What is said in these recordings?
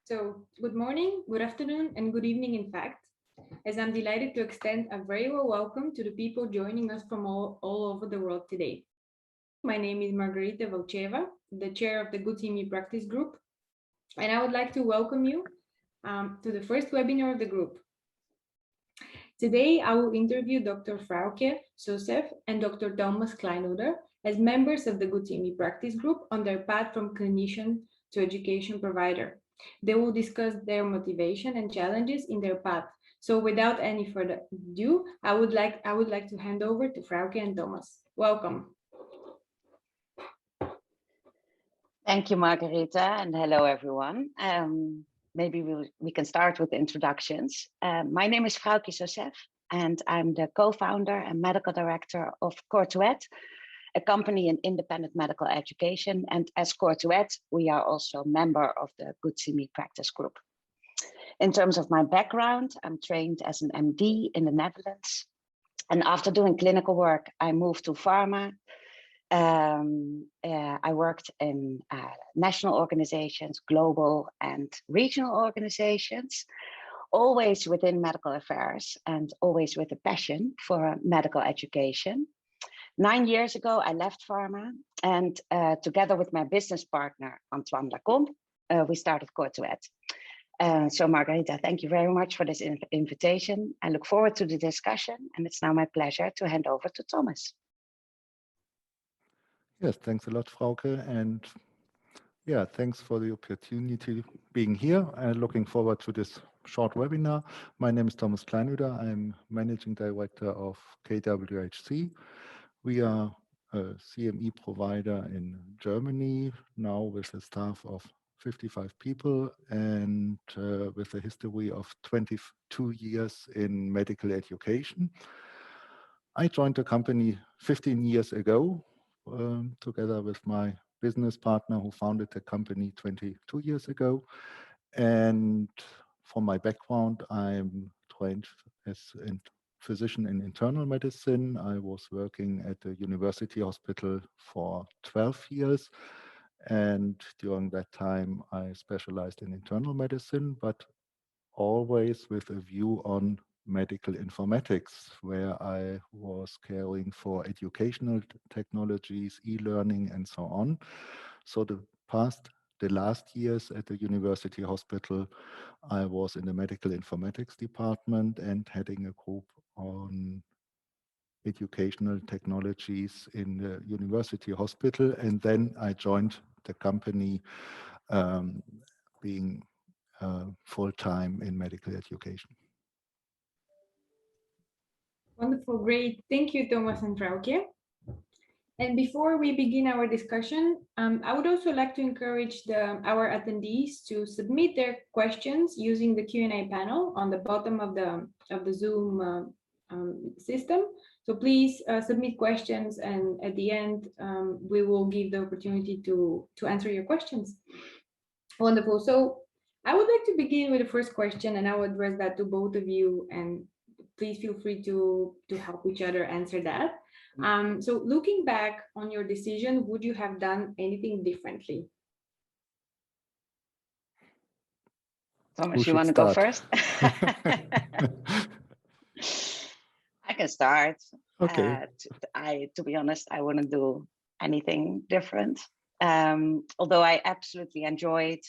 So, good morning, good afternoon, and good evening, in fact, as I'm delighted to extend a very warm welcome to the people joining us from all over the world today. My name is Margarita Velcheva, the chair of the gCMEp practice group, and I would like to welcome you to the first webinar of the group. Today, I will interview Dr. Froukje Sosef and Dr. Thomas Kleinoeder as members of the gCMEp practice group on their path from clinician to education provider. They will discuss their motivation and challenges in their path. So without any further ado, I would like to hand over to Froukje and Thomas. Welcome. Thank you, Margarita, and hello, everyone. Maybe we can start with the introductions. My name is Froukje Sosef, and I'm the co-founder and medical director of Courtuet, a company in independent medical education. And as Courtuet, we are also a member of the gCMEp practice group. In terms of my background, I'm trained as an MD in the Netherlands. And after doing clinical work, I moved to pharma. I worked in national organizations, global and regional organizations, always within medical affairs and always with a passion for medical education. 9 years ago, I left pharma and together with my business partner, Antoine Lacombe, we started Courtuet. So Margarita, thank you very much for this invitation. I look forward to the discussion, and it's now my pleasure to hand over to Thomas. Yes, thanks a lot, Froukje, and yeah, thanks for the opportunity being here and looking forward to this short webinar. My name is Thomas Kleinoeder. I'm Managing Director of KWHC. We are a CME provider in Germany, now with a staff of 55 people and with a history of 22 years in medical education. I joined the company 15 years ago, together with my business partner who founded the company 22 years ago. And from my background, I'm trained as a physician in internal medicine. I was working at the university hospital for 12 years. And during that time, I specialized in internal medicine, but always with a view on medical informatics, where I was caring for educational technologies, e-learning, and so on. So the last years at the university hospital, I was in the medical informatics department and heading a group on educational technologies in the university hospital. And then I joined the company being full-time in medical education. Wonderful, great. Thank you, Thomas and Froukje. And before we begin our discussion, I would also like to encourage our attendees to submit their questions using the Q&A panel on the bottom of the Zoom system. So please submit questions, and at the end, we will give the opportunity to answer your questions. Wonderful. So I would like to begin with the first question, and I will address that to both of you, and please feel free to help each other answer that. So looking back on your decision, would you have done anything differently? Thomas, you want to go first? I can start. Okay. To be honest, I wouldn't do anything different. Although I absolutely enjoyed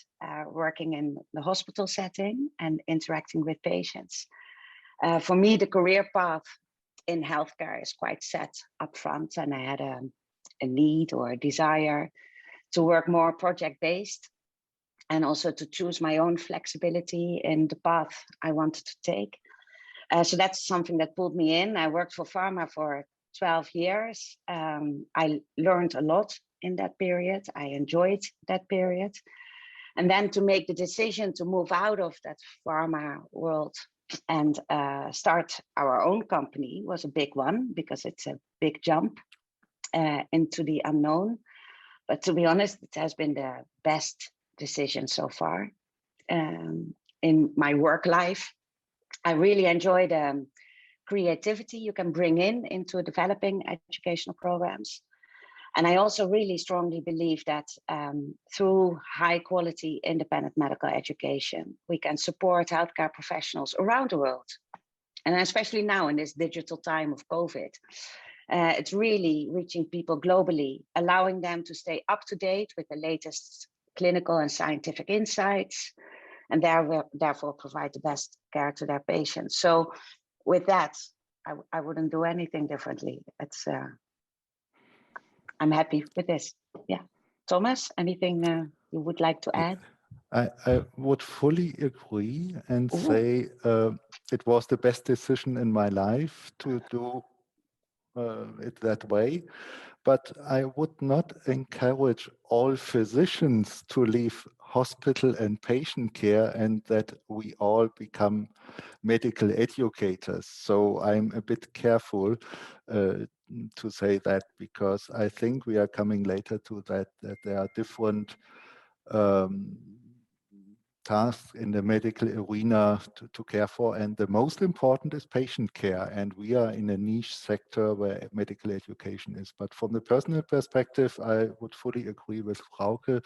working in the hospital setting and interacting with patients. For me, the career path in healthcare is quite set up front, and I had a need or a desire to work more project-based and also to choose my own flexibility in the path I wanted to take. So that's something that pulled me in. I worked for pharma for 12 years. I learned a lot in that period. I enjoyed that period. And then to make the decision to move out of that pharma world and start our own company was a big one, because it's a big jump into the unknown. But to be honest, it has been the best decision so far. In my work life, I really enjoy the creativity you can bring into developing educational programs. And I also really strongly believe that through high quality independent medical education, we can support healthcare professionals around the world. And especially now in this digital time of COVID, it's really reaching people globally, allowing them to stay up to date with the latest clinical and scientific insights, and therefore provide the best care to their patients. So with that, I wouldn't do anything differently. It's I'm happy with this. Yeah. Thomas, anything you would like to add? I would fully agree and Ooh. say it was the best decision in my life to do it that way. But I would not encourage all physicians to leave hospital and patient care and that we all become medical educators. So I'm a bit careful to say that, because I think we are coming later to that there are different tasks in the medical arena to care for, and the most important is patient care, and we are in a niche sector where medical education is. But from the personal perspective, I would fully agree with Froukje.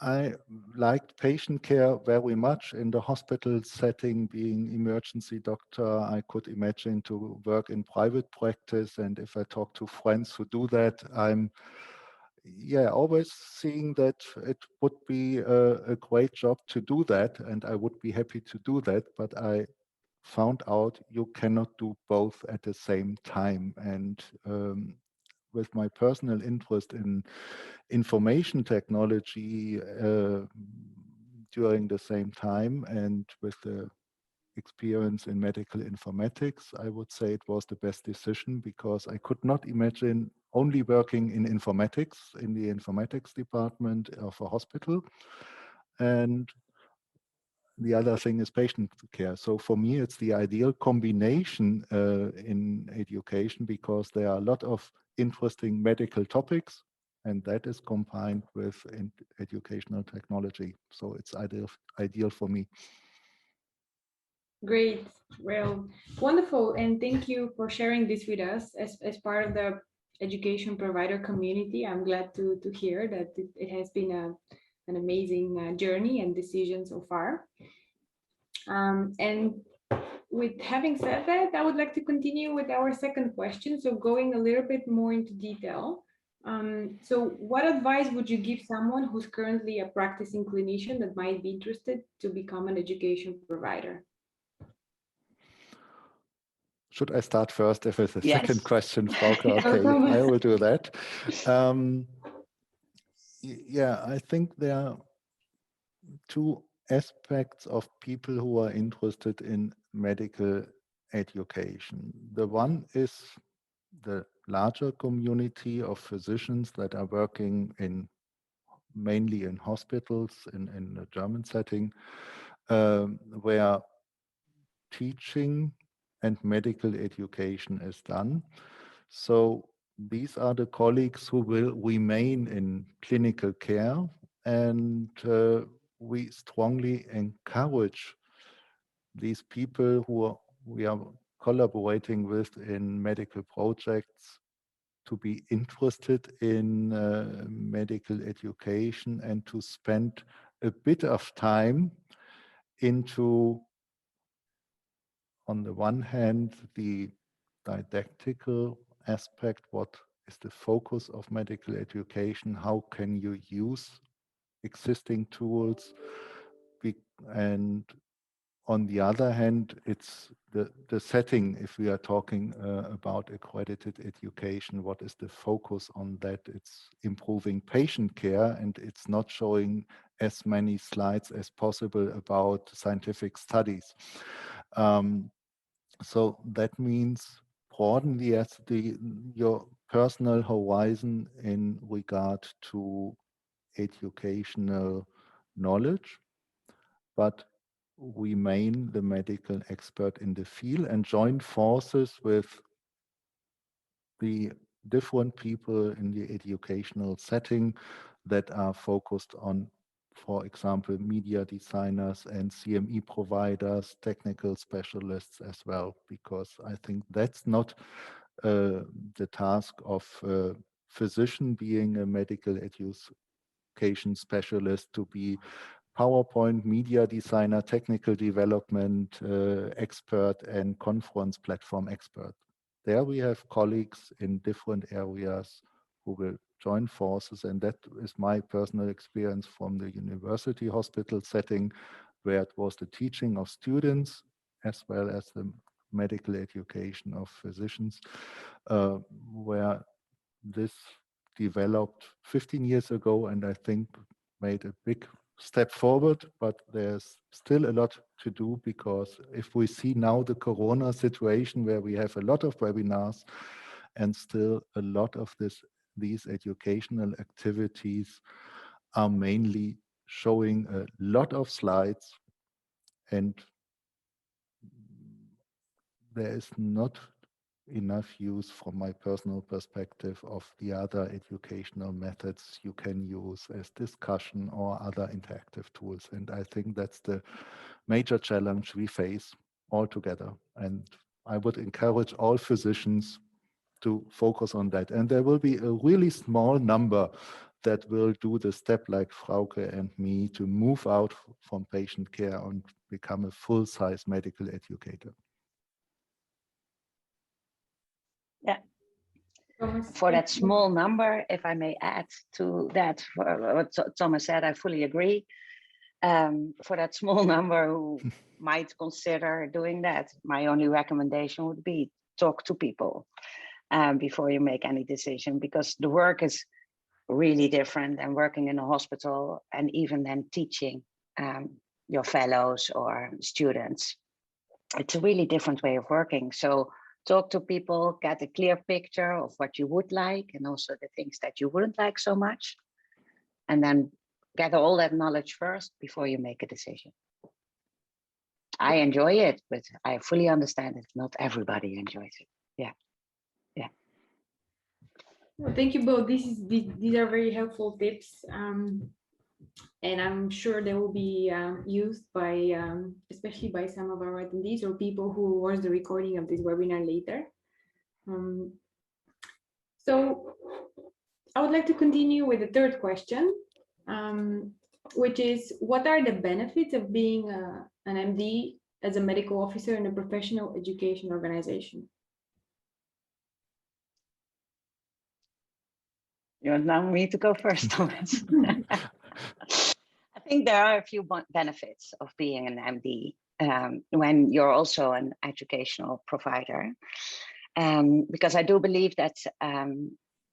I liked patient care very much in the hospital setting. Being emergency doctor, I could imagine to work in private practice, and if I talk to friends who do that, I'm always seeing that it would be a great job to do that, and I would be happy to do that, but I found out you cannot do both at the same time. And with my personal interest in information technology during the same time, and with the experience in medical informatics, I would say it was the best decision, because I could not imagine only working in informatics, in the informatics department of a hospital. And the other thing is patient care. So for me, it's the ideal combination in education, because there are a lot of interesting medical topics, and that is combined with educational technology. So it's ideal for me. Great. Well, wonderful. And thank you for sharing this with us as part of the education provider community. I'm glad to hear that it has been an amazing journey and decision so far. And with having said that, I would like to continue with our second question. So going a little bit more into detail. So what advice would you give someone who's currently a practicing clinician that might be interested to become an education provider? Should I start first if it's a Yes. second question, Froukje? Okay, I will do that. I think there are two aspects of people who are interested in medical education. The one is the larger community of physicians that are working mainly in hospitals in the German setting, where teaching and medical education is done. So these are the colleagues who will remain in clinical care, and we strongly encourage these people we are collaborating with in medical projects to be interested in medical education and to spend a bit of time into, on the one hand, the didactical aspect, what is the focus of medical education, how can you use existing tools, and on the other hand, it's the setting. If we are talking about accredited education, what is the focus on that? It's improving patient care, and it's not showing as many slides as possible about scientific studies. So that means broaden your personal horizon in regard to educational knowledge, but remain the medical expert in the field and join forces with the different people in the educational setting that are focused on, for example, media designers and CME providers, technical specialists as well, because I think that's not the task of physician being a medical education specialist to be PowerPoint media designer, technical development expert, and conference platform expert. There we have colleagues in different areas who will join forces, and that is my personal experience from the university hospital setting, where it was the teaching of students as well as the medical education of physicians, where this developed 15 years ago, and I think made a big step forward, but there's still a lot to do, because if we see now the Corona situation where we have a lot of webinars and still a lot of these educational activities are mainly showing a lot of slides, and there is not enough use from my personal perspective of the other educational methods you can use as discussion or other interactive tools. And I think that's the major challenge we face altogether. And I would encourage all physicians to focus on that. And there will be a really small number that will do the step like Froukje and me to move out from patient care and become a full-size medical educator. Yeah. For that small number, if I may add to that, what Thomas said, I fully agree. For that small number who might consider doing that, my only recommendation would be talk to people before you make any decision, because the work is really different than working in a hospital and even then teaching your fellows or students. It's a really different way of working. So talk to people, get a clear picture of what you would like and also the things that you wouldn't like so much. And then gather all that knowledge first before you make a decision. I enjoy it, but I fully understand that not everybody enjoys it. Yeah. Yeah. Well, thank you both. These are very helpful tips. And I'm sure they will be used by, especially by some of our attendees or people who watch the recording of this webinar later. So I would like to continue with the third question, which is, what are the benefits of being an MD as a medical officer in a professional education organization? You want now me to go first, Thomas? I think there are a few benefits of being an MD when you're also an educational provider, because I do believe that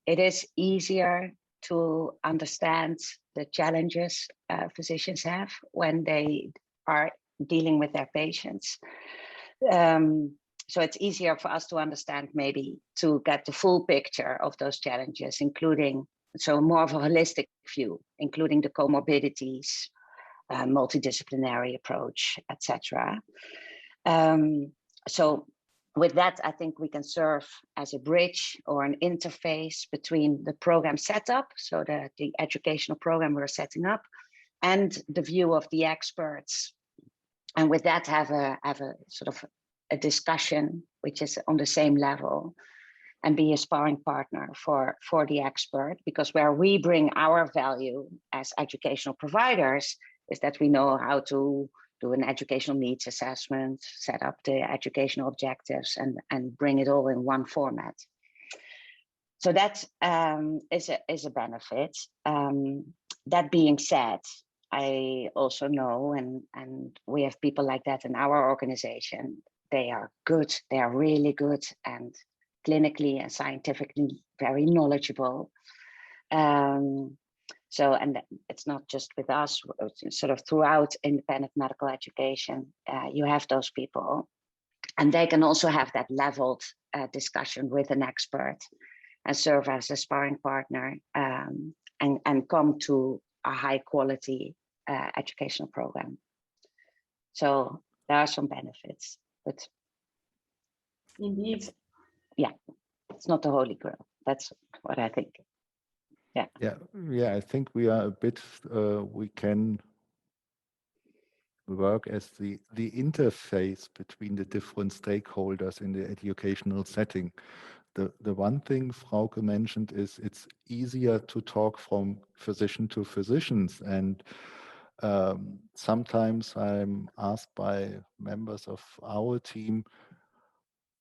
it is easier to understand the challenges physicians have when they are dealing with their patients. So it's easier for us to understand, maybe to get the full picture of those challenges, including, so more of a holistic view, including the comorbidities, multidisciplinary approach, etc. So with that, I think we can serve as a bridge or an interface between the program setup, so the educational program we're setting up, and the view of the experts. And with that, have a sort of a discussion which is on the same level, and be a sparring partner for the expert, because where we bring our value as educational providers is that we know how to do an educational needs assessment, set up the educational objectives, and bring it all in one format. So that is a benefit. That being said, I also know, and we have people like that in our organization. They are good, they are really good, and clinically and scientifically very knowledgeable. So, and it's not just with us, it's sort of throughout independent medical education, you have those people, and they can also have that leveled discussion with an expert and serve as a sparring partner, and come to a high quality educational program. So there are some benefits, but Indeed. It's not the holy grail. That's what I think. Yeah. I think we are a bit. We can work as the interface between the different stakeholders in the educational setting. the one thing Frauke mentioned is it's easier to talk from physician to physicians. And sometimes I'm asked by members of our team,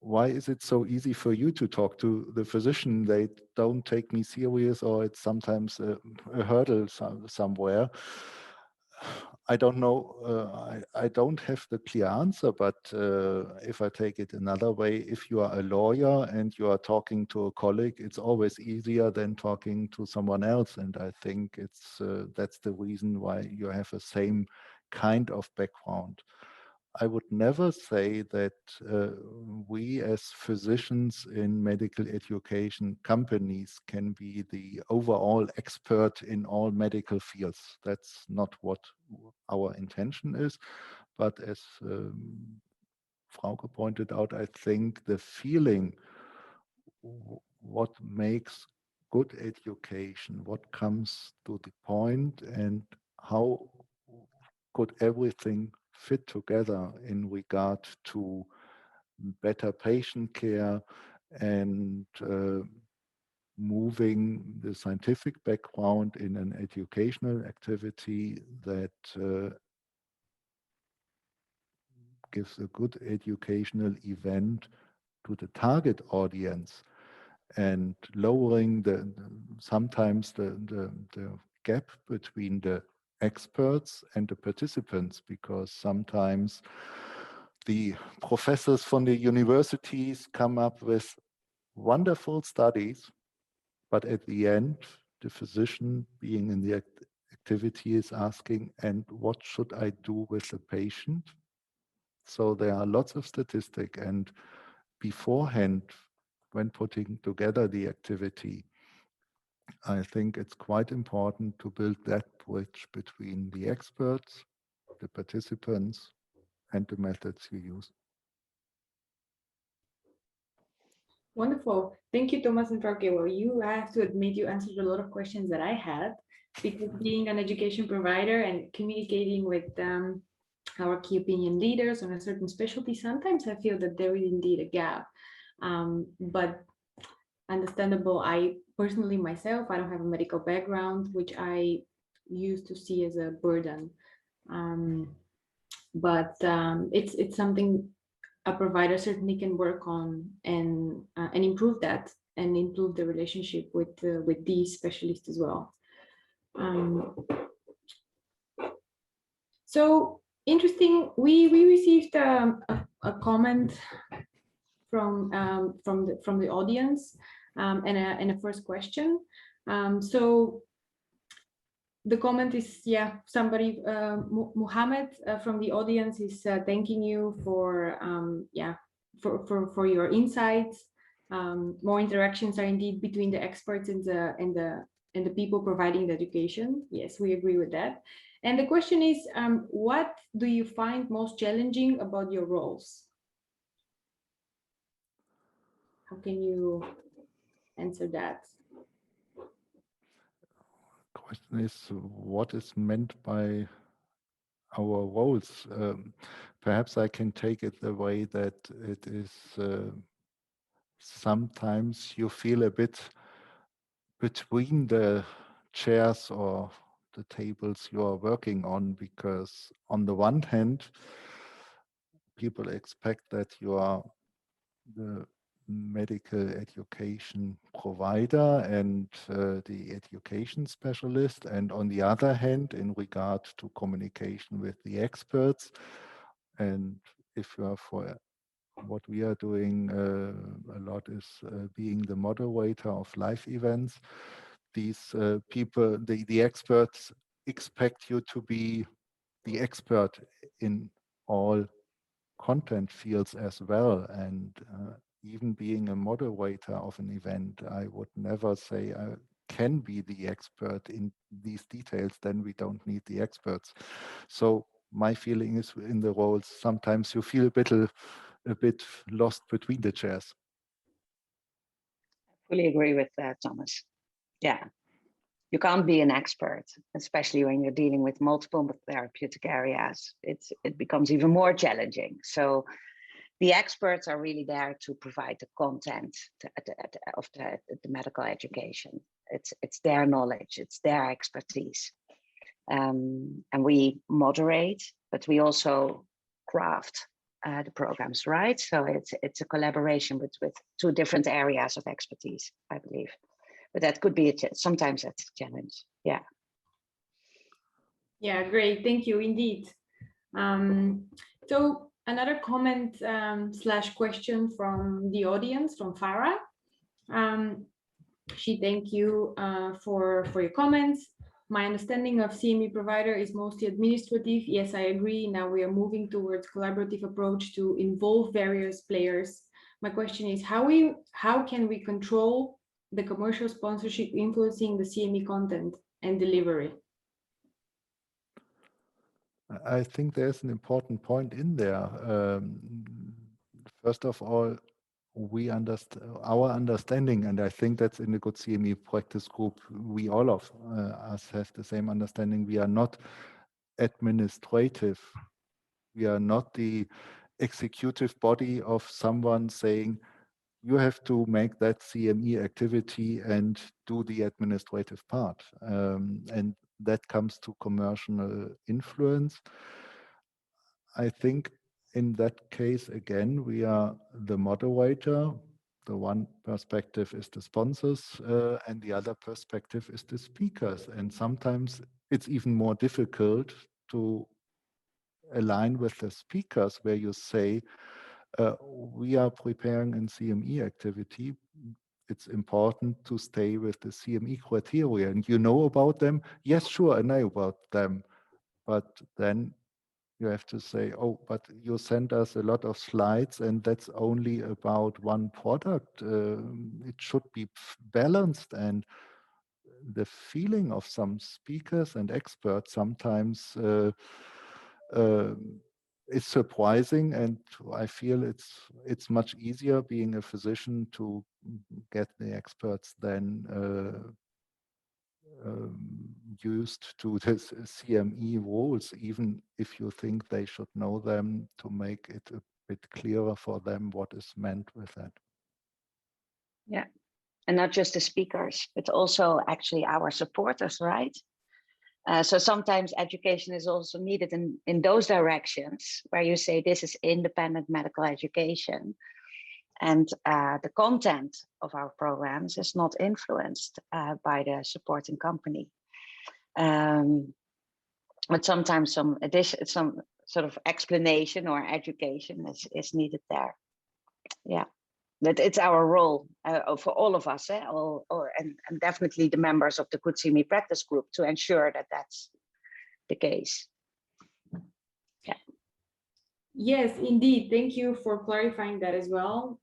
why is it so easy for you to talk to the physician? They don't take me serious, or it's sometimes a hurdle somewhere. I don't know. I don't have the clear answer, but if I take it another way, if you are a lawyer and you are talking to a colleague, it's always easier than talking to someone else. And I think it's that's the reason why you have the same kind of background. I would never say that we as physicians in medical education companies can be the overall expert in all medical fields. That's not what our intention is. But as Frauke pointed out, I think the feeling, what makes good education, what comes to the point, and how could everything fit together in regard to better patient care and moving the scientific background in an educational activity that gives a good educational event to the target audience, and lowering sometimes the gap between the experts and the participants, because sometimes the professors from the universities come up with wonderful studies, but at the end, the physician being in the activity is asking, and what should I do with the patient? So there are lots of statistics, and beforehand, when putting together the activity, I think it's quite important to build that bridge between the experts, the participants, and the methods you use. Wonderful. Thank you, Thomas and Froukje. Well, I have to admit, you answered a lot of questions that I had, because being an education provider and communicating with our key opinion leaders on a certain specialty, sometimes I feel that there is indeed a gap. But understandable, I personally myself, I don't have a medical background, which I used to see as a burden. But it's something a provider certainly can work on and improve that, and improve the relationship with these specialists as well. So interesting. We received a comment from the audience, and a first question. So the comment is, somebody, Muhammad from the audience is thanking you for for your insights. More interactions are indeed between the experts and the people providing the education. Yes, we agree with that. And the question is, what do you find most challenging about your roles? How can you answer that? Question is, what is meant by our roles? Perhaps I can take it the way that it is sometimes you feel a bit between the chairs or the tables you are working on, because on the one hand, people expect that you are the medical education provider and the education specialist, and on the other hand, in regard to communication with the experts, and if you are for what we are doing a lot is being the moderator of live events. These people, the experts, expect you to be the expert in all content fields as well. And even being a moderator of an event, I would never say I can be the expert in these details, then we don't need the experts. So my feeling is in the roles, sometimes you feel a bit lost between the chairs. I fully agree with that, Thomas. Yeah, you can't be an expert, especially when you're dealing with multiple therapeutic areas. It becomes even more challenging. So the experts are really there to provide the content of the medical education. It's their knowledge, it's their expertise. And we moderate, but we also craft the programs, right? So it's a collaboration with two different areas of expertise, I believe. But that could be sometimes that's a challenge. Yeah. Yeah, great. Thank you indeed. So another comment / question from the audience, from Farah. She thank you for your comments. My understanding of CME provider is mostly administrative. Yes, I agree. Now we are moving towards collaborative approach to involve various players. My question is how can we control the commercial sponsorship influencing the CME content and delivery? I think there's an important point in there. First of all, we understand our understanding, and I think that's in the good CME practice group. We all of us have the same understanding. We are not administrative. We are not the executive body of someone saying, you have to make that CME activity and do the administrative part. And that comes to commercial influence. I think in that case, again, we are the moderator. The one perspective is the sponsors, and the other perspective is the speakers. And sometimes it's even more difficult to align with the speakers, where you say, we are preparing a CME activity. It's important to stay with the CME criteria. And you know about them? Yes, sure, I know about them. But then you have to say, oh, but you sent us a lot of slides and that's only about one product. It should be balanced. And the feeling of some speakers and experts sometimes is surprising, and I feel it's much easier being a physician to get the experts than used to this CME rules, even if you think they should know them, to make it a bit clearer for them what is meant with that. Yeah, and not just the speakers, but also actually our supporters, right? So sometimes education is also needed in those directions where you say this is independent medical education, and the content of our programs is not influenced by the supporting company. But sometimes some sort of explanation or education is needed there. Yeah, but it's our role for all of us, and definitely the members of the Good CME practice group, to ensure that that's the case. Yeah. Yes, indeed. Thank you for clarifying that as well.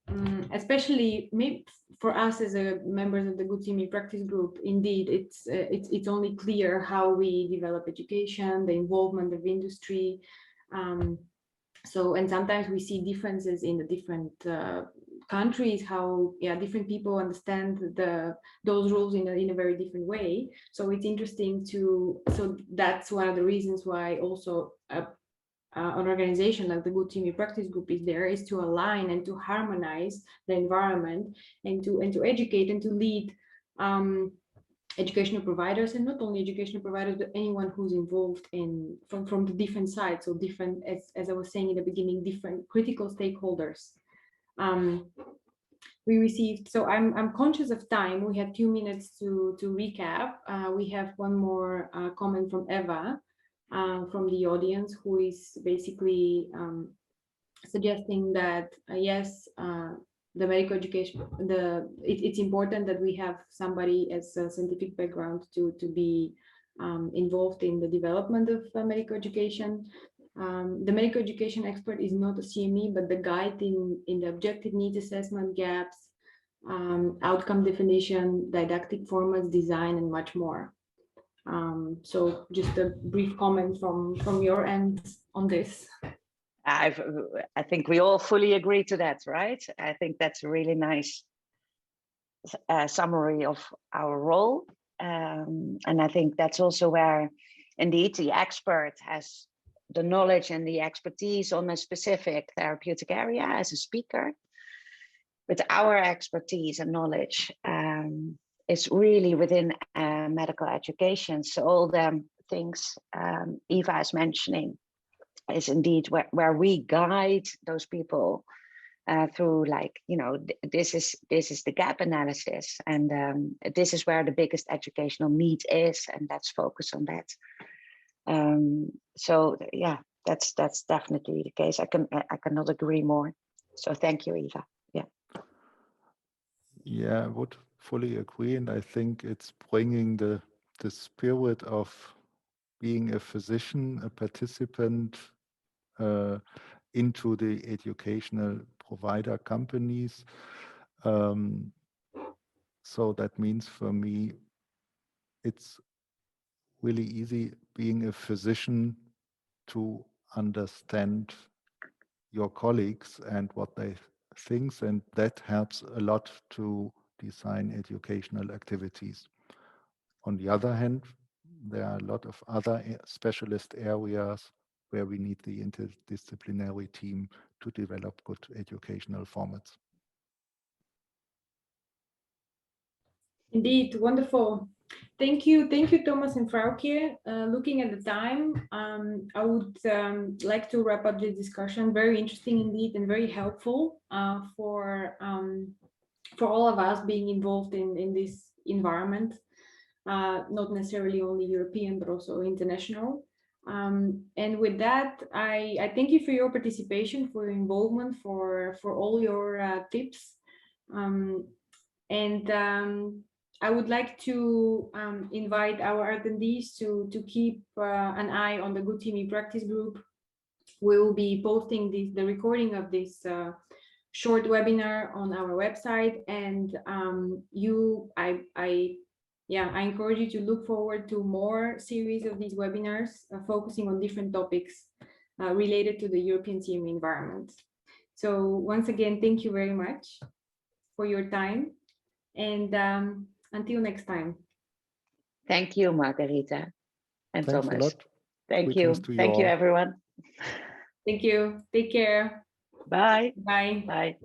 Especially maybe for us as members of the Good CME practice group. Indeed, it's only clear how we develop education, the involvement of industry. So, and sometimes we see differences in the different countries, how different people understand those rules in a very different way. So it's interesting so that's one of the reasons why also an organization like the Good CME practice group is there, is to align and to harmonize the environment and to educate and to lead educational providers, and not only educational providers, but anyone who's involved in from the different sides. So different, as I was saying in the beginning, different critical stakeholders. We received, so I'm conscious of time. We have 2 minutes to recap. We have one more comment from Eva from the audience, who is basically suggesting that yes, the medical education, it's important that we have somebody as a scientific background to be involved in the development of medical education. The medical education expert is not a CME, but the guide in the objective needs assessment, gaps, outcome definition, didactic formats, design, and much more. So just a brief comment from your end on this. I think we all fully agree to that, right? I think that's a really nice summary of our role. And I think that's also where indeed the expert has the knowledge and the expertise on a specific therapeutic area as a speaker. But our expertise and knowledge is really within medical education. So all the things Eva is mentioning is indeed where we guide those people through, like, you know, this is the gap analysis, and this is where the biggest educational need is, and let's focus on that. So yeah, that's definitely the case. I cannot agree more. So thank you, Eva. Yeah, I would fully agree, and I think it's bringing the spirit of being a physician, a participant, into the educational provider companies. So that means for me, it's really easy being a physician to understand your colleagues and what they think, and that helps a lot to design educational activities. On the other hand, there are a lot of other specialist areas where we need the interdisciplinary team to develop good educational formats. Indeed, wonderful. Thank you, Thomas and Froukje. Looking at the time, I would like to wrap up the discussion. Very interesting indeed, and very helpful for all of us being involved in this environment, not necessarily only European, but also international. And with that, I thank you for your participation, for your involvement, for all your tips. I would like to invite our attendees to keep an eye on the gCMEp practice group. We will be posting the recording of this short webinar on our website, and I encourage you to look forward to more series of these webinars focusing on different topics related to the European CME environment. So once again, thank you very much for your time, and until next time. Thank you, Margarita and Thanks Thomas. a lot. Thank you. Thank you, everyone. Thank you. Take care. Bye. Bye. Bye.